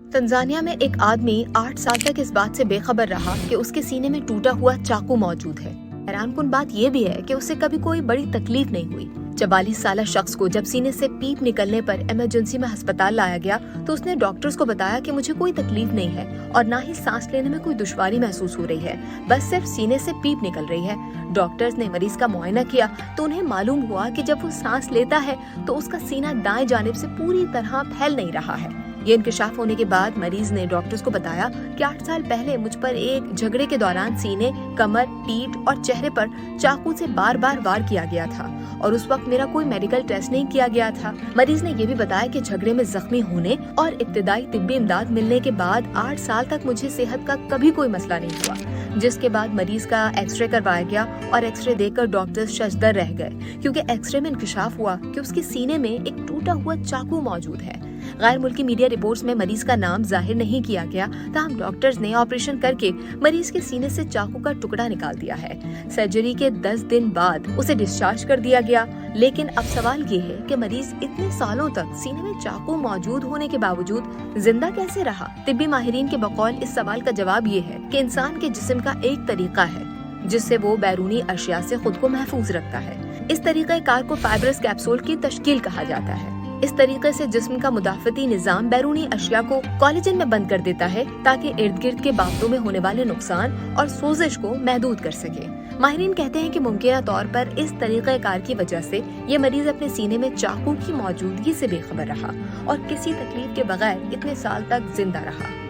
Tanzania में एक आदमी 8 साल तक इस बात से बेखबर रहा कि उसके सीने में टूटा हुआ चाकू मौजूद है। हैरानकुन बात यह भी है कि उसे कभी कोई बड़ी तकलीफ नहीं हुई। 44 साल शख्स को जब सीने से पीप निकलने पर इमरजेंसी में अस्पताल लाया गया तो उसने डॉक्टर्स को बताया कि मुझे कोई तकलीफ नहीं है और ना ही सांस लेने में कोई दुश्वारी महसूस हो रही है, बस सिर्फ सीने से पीप निकल रही है। डॉक्टर्स ने मरीज का मुआयना किया तो उन्हें मालूम हुआ कि जब वो सांस लेता है तो उसका सीना दाएं जानिब से पूरी तरह फैल नहीं रहा है। ये इंकशाफ होने के बाद मरीज ने डॉक्टर्स को बताया कि 8 साल पहले मुझ पर एक झगड़े के दौरान सीने, कमर, पीठ और चेहरे पर चाकू से बार बार वार किया गया था और उस वक्त मेरा कोई मेडिकल टेस्ट नहीं किया गया था। मरीज ने ये भी बताया कि झगड़े में जख्मी होने और इब्तिदाई तिब्बी इमदाद मिलने के बाद 8 साल तक मुझे सेहत का कभी कोई मसला नहीं हुआ, जिसके बाद मरीज का एक्सरे करवाया गया और एक्सरे देखकर डॉक्टर्स शशदर रह गए क्योंकि एक्सरे में इंकशाफ हुआ कि उसके सीने में एक टूटा हुआ चाकू मौजूद है। गैर मुल्की मीडिया रिपोर्ट्स में मरीज का नाम जाहिर नहीं किया गया, तमाम डॉक्टर्स ने ऑपरेशन करके मरीज के सीने से चाकू का टुकड़ा निकाल दिया है। सर्जरी के 10 दिन बाद उसे डिस्चार्ज कर दिया गया, लेकिन अब सवाल ये है कि मरीज इतने सालों तक सीने में चाकू मौजूद होने के बावजूद जिंदा कैसे रहा। तिब्बी माहिरीन के बकौल इस सवाल का जवाब ये है कि इंसान के जिस्म का एक तरीका है जिससे वो बैरूनी अशिया से खुद को महफूज रखता है। इस तरीके कार को फाइब्रस कैप्सूल की तश्कील कहा जाता है। इस तरीके से जिस्म का मुदाफती निजाम बैरूनी अशिया को कोलेजन में बंद कर देता है ताकि इर्द गिर्द के बातों में होने वाले नुकसान और सोजिश को महदूद कर सके। माहिरीन कहते हैं कि मुमकिन तौर पर इस तरीक़े कार की वजह से ये मरीज अपने सीने में चाकू की मौजूदगी से बेखबर रहा और किसी तकलीफ के बगैर इतने साल तक जिंदा रहा।